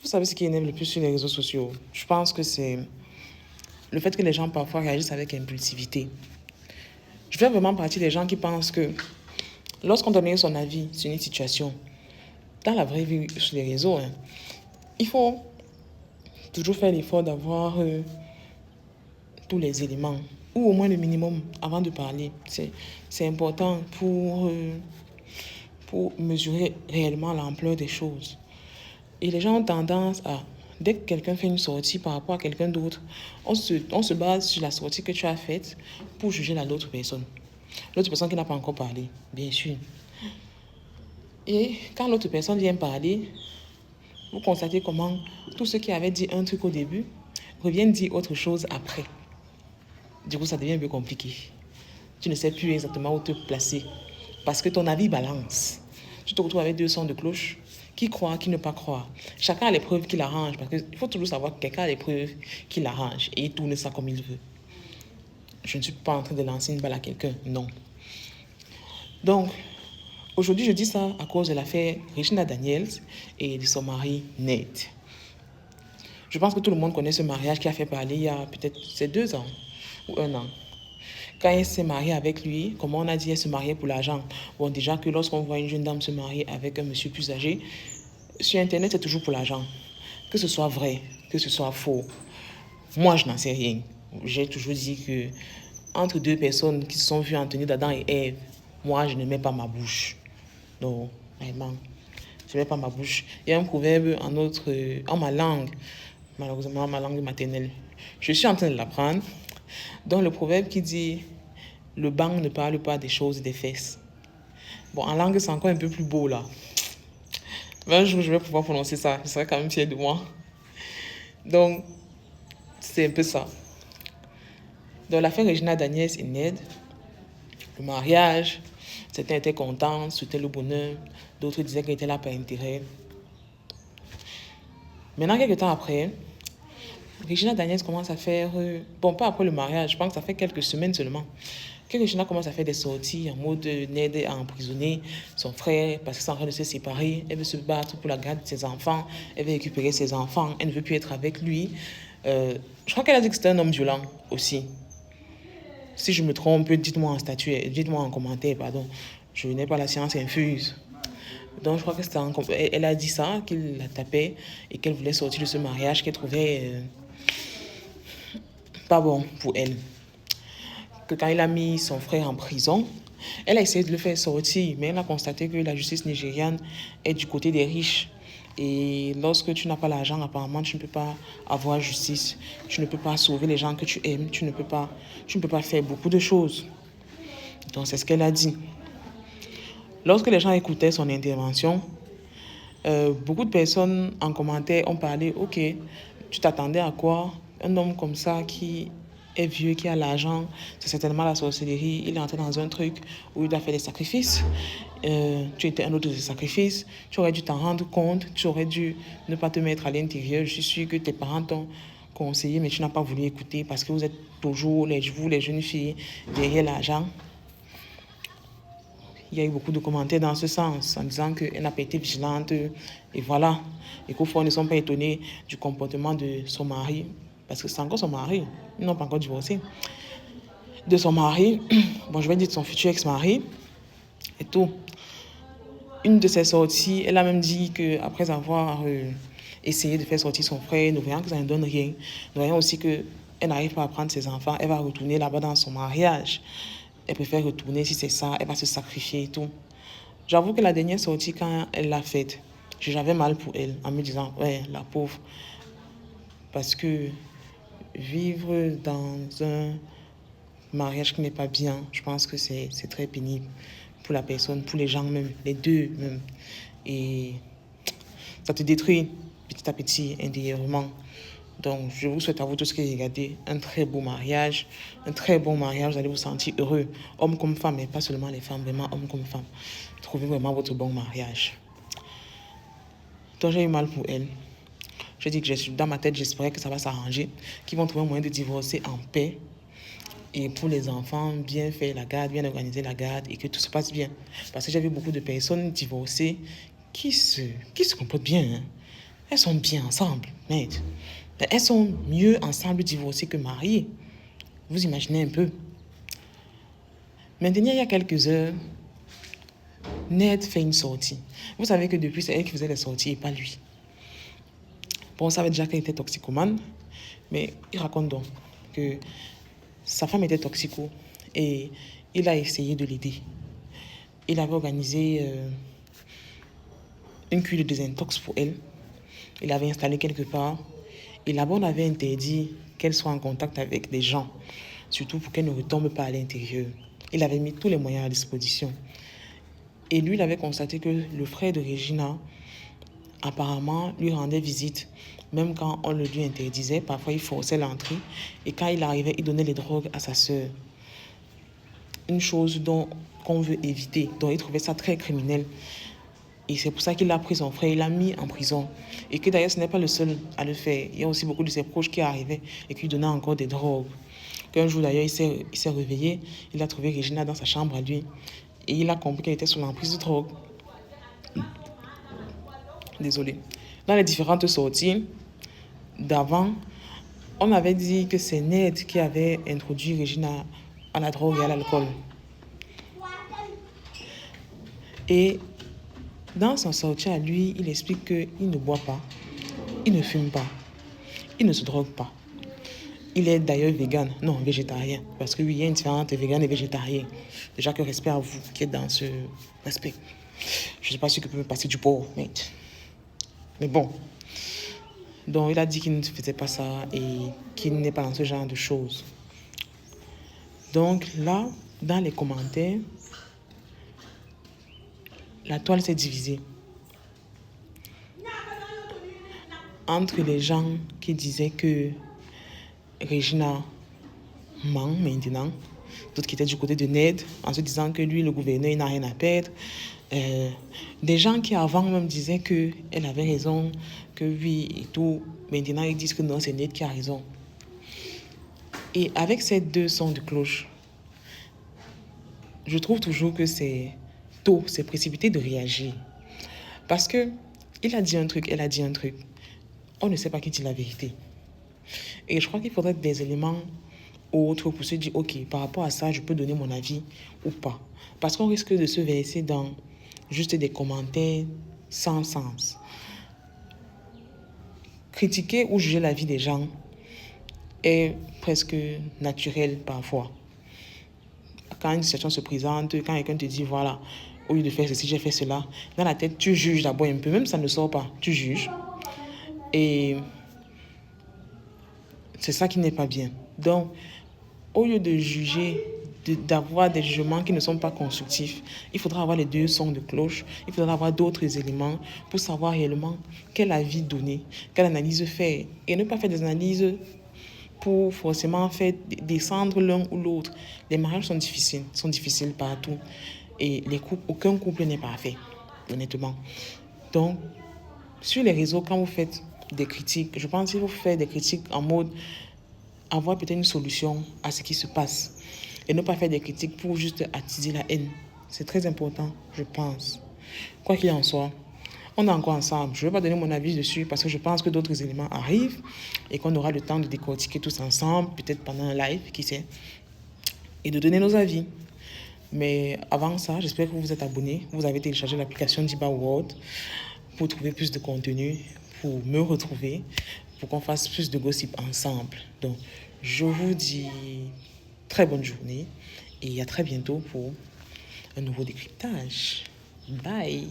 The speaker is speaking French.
Vous savez ce qui énerve le plus sur les réseaux sociaux? Je pense que c'est le fait que les gens parfois réagissent avec impulsivité. Je fais vraiment partie des gens qui pensent que lorsqu'on donne son avis sur une situation, dans la vraie vie sur les réseaux, il faut toujours faire l'effort d'avoir tous les éléments, ou au moins le minimum avant de parler. C'est important pour mesurer réellement l'ampleur des choses. Et les gens ont tendance à, dès que quelqu'un fait une sortie par rapport à quelqu'un d'autre, on se base sur la sortie que tu as faite pour juger l'autre personne. L'autre personne qui n'a pas encore parlé, bien sûr. Et quand l'autre personne vient parler, vous constatez comment tous ceux qui avaient dit un truc au début reviennent dire autre chose après. Du coup, ça devient un peu compliqué. Tu ne sais plus exactement où te placer parce que ton avis balance. Tu te retrouves avec deux sons de cloche. Qui croit, qui ne pas croire. Chacun a les preuves qui l'arrangent parce qu'il faut toujours savoir que quelqu'un a les preuves qui l'arrangent et il tourne ça comme il veut. Je ne suis pas en train de lancer une balle à quelqu'un, non. Donc, aujourd'hui, je dis ça à cause de l'affaire Regina Daniels et de son mari Ned. Je pense que tout le monde connaît ce mariage qui a fait parler il y a peut-être 2 ans ou 1 an. Quand elle s'est mariée avec lui, comme on a dit, elle se mariait pour l'argent. Bon, déjà que lorsqu'on voit une jeune dame se marier avec un monsieur plus âgé, sur Internet, c'est toujours pour l'argent. Que ce soit vrai, que ce soit faux. Moi, je n'en sais rien. J'ai toujours dit que entre deux personnes qui se sont vues en tenue d'Adam et Ève, moi, je ne mets pas ma bouche. Non, vraiment. Je ne mets pas ma bouche. Il y a un proverbe en ma langue, malheureusement, ma langue maternelle. Je suis en train de l'apprendre. Donc, le proverbe qui dit « Le banc ne parle pas des choses des fesses ». Bon, en langue, c'est encore un peu plus beau, là. Mais un jour, je vais pouvoir prononcer ça. Je serai quand même fière de moi. Donc, c'est un peu ça. Dans l'affaire Regina Daniels et Ned, le mariage, certains étaient contents, souhaitaient le bonheur. D'autres disaient qu'ils étaient là par intérêt. Maintenant, quelques temps après, Regina Daniels commence à faire... Bon, pas après le mariage, je pense que ça fait quelques semaines seulement. Que Regina commence à faire des sorties en mode Ned a emprisonné son frère parce qu'ils sont en train de se séparer. Elle veut se battre pour la garde de ses enfants. Elle veut récupérer ses enfants. Elle ne veut plus être avec lui. Je crois qu'elle a dit que c'était un homme violent aussi. Si je me trompe, dites-moi en statut, dites-moi en commentaire, pardon. Je n'ai pas la science infuse. Donc, je crois que elle a dit ça, qu'il la tapait et qu'elle voulait sortir de ce mariage qu'elle trouvait pas bon pour elle. Que quand il a mis son frère en prison, elle a essayé de le faire sortir, mais elle a constaté que la justice nigériane est du côté des riches. Et lorsque tu n'as pas l'argent, apparemment, tu ne peux pas avoir justice. Tu ne peux pas sauver les gens que tu aimes. Tu ne peux pas faire beaucoup de choses. Donc, c'est ce qu'elle a dit. Lorsque les gens écoutaient son intervention, beaucoup de personnes en commentaire ont parlé, ok, tu t'attendais à quoi? Un homme comme ça qui est vieux, qui a l'argent, c'est certainement la sorcellerie. Il est entré dans un truc où il doit faire des sacrifices. Tu étais un autre de sacrifices. Tu aurais dû t'en rendre compte. Tu aurais dû ne pas te mettre à l'intérieur. Je suis sûre que tes parents t'ont conseillé, mais tu n'as pas voulu écouter parce que vous êtes toujours, vous les jeunes filles, derrière l'argent. Il y a eu beaucoup de commentaires dans ce sens, en disant qu'elle n'a pas été vigilante, et voilà. Et qu'au fond, ils ne sont pas étonnés du comportement de son mari, parce que c'est encore son mari, ils n'ont pas encore divorcé. De son mari, bon, je vais dire de son futur ex-mari, et tout. Une de ses sorties, elle a même dit qu'après avoir essayé de faire sortir son frère, nous voyons que ça ne donne rien, nous voyons aussi qu'elle n'arrive pas à prendre ses enfants, elle va retourner là-bas dans son mariage. Elle préfère retourner si c'est ça, elle va se sacrifier et tout. J'avoue que la dernière sortie, quand elle l'a faite, j'avais mal pour elle, en me disant, ouais, la pauvre. Parce que vivre dans un mariage qui n'est pas bien, je pense que c'est très pénible pour la personne, pour les gens même, les deux même. Et ça te détruit petit à petit, intérieurement. Donc, je vous souhaite à vous tous qui regardez un très beau mariage, vous allez vous sentir heureux, homme comme femme, et pas seulement les femmes, vraiment homme comme femme. Trouvez vraiment votre bon mariage. Donc, j'ai eu mal pour elle. Je dis que dans ma tête, j'espérais que ça va s'arranger, qu'ils vont trouver un moyen de divorcer en paix. Et pour les enfants, bien faire la garde, bien organiser la garde et que tout se passe bien. Parce que j'ai vu beaucoup de personnes divorcées qui se comportent bien. Hein. Elles sont bien ensemble, mais elles sont mieux ensemble divorcées que mariées. Vous imaginez un peu. Maintenant, il y a quelques heures, Ned fait une sortie. Vous savez que depuis, c'est elle qui faisait les sorties et pas lui. Bon, on savait déjà qu'elle était toxicomane, mais il raconte donc que sa femme était toxico et il a essayé de l'aider. Il avait organisé une cure de désintox pour elle. Il l'avait installée quelque part. Et là-bas, on avait interdit qu'elle soit en contact avec des gens, surtout pour qu'elle ne retombe pas à l'intérieur. Il avait mis tous les moyens à disposition. Et lui, il avait constaté que le frère de Regina, apparemment, lui rendait visite. Même quand on le lui interdisait, parfois il forçait l'entrée. Et quand il arrivait, il donnait les drogues à sa sœur. Une chose qu'on veut éviter. Donc il trouvait ça très criminel. Et c'est pour ça qu'il a pris son frère, il l'a mis en prison. Et que d'ailleurs, ce n'est pas le seul à le faire. Il y a aussi beaucoup de ses proches qui arrivaient et qui lui donnaient encore des drogues. Qu'un jour d'ailleurs, il s'est réveillé, il a trouvé Regina dans sa chambre à lui. Et il a compris qu'elle était sous l'emprise de drogue. Désolé. Dans les différentes sorties d'avant, on avait dit que c'est Ned qui avait introduit Regina à la drogue et à l'alcool. Et dans son sortie à lui, il explique qu'il ne boit pas, il ne fume pas, il ne se drogue pas. Il est d'ailleurs vegan, non, végétarien. Parce que oui, il y a une différence entre vegan et végétarien. Déjà que respect à vous qui êtes dans ce aspect. Je ne sais pas si tu peux me passer du porc, mais bon. Donc il a dit qu'il ne faisait pas ça et qu'il n'est pas dans ce genre de choses. Donc là, dans les commentaires, la toile s'est divisée entre les gens qui disaient que Regina ment maintenant, d'autres qui étaient du côté de Ned en se disant que lui, le gouverneur, il n'a rien à perdre. Des gens qui avant même disaient qu'elle avait raison, que oui et tout, maintenant ils disent que non, c'est Ned qui a raison. Et avec ces deux sons de cloche, je trouve toujours que c'est tôt, c'est précipité de réagir. Parce que il a dit un truc, elle a dit un truc. On ne sait pas qui dit la vérité. Et je crois qu'il faudrait des éléments autres pour se dire, ok, par rapport à ça, je peux donner mon avis ou pas. Parce qu'on risque de se verser dans juste des commentaires sans sens. Critiquer ou juger la vie des gens est presque naturel parfois. Quand une situation se présente, quand quelqu'un te dit, voilà, au lieu de faire ceci, j'ai fait cela, dans la tête, tu juges d'abord un peu, même si ça ne sort pas, tu juges. Et c'est ça qui n'est pas bien. Donc, au lieu de juger, d'avoir des jugements qui ne sont pas constructifs, il faudra avoir les deux sons de cloche, il faudra avoir d'autres éléments pour savoir réellement quel avis donner, quelle analyse faire. Et ne pas faire des analyses pour forcément faire descendre l'un ou l'autre. Les mariages sont difficiles partout. Et aucun couple n'est parfait, honnêtement. Donc, sur les réseaux, quand vous faites des critiques, je pense qu'il faut faire des critiques en mode avoir peut-être une solution à ce qui se passe et ne pas faire des critiques pour juste attiser la haine. C'est très important, je pense. Quoi qu'il en soit, on est encore ensemble. Je ne vais pas donner mon avis dessus parce que je pense que d'autres éléments arrivent et qu'on aura le temps de décortiquer tous ensemble, peut-être pendant un live, qui sait, et de donner nos avis. Mais avant ça, j'espère que vous êtes abonnés. Vous avez téléchargé l'application d'Iba World pour trouver plus de contenu, pour me retrouver, pour qu'on fasse plus de gossip ensemble. Donc, je vous dis très bonne journée et à très bientôt pour un nouveau décryptage. Bye!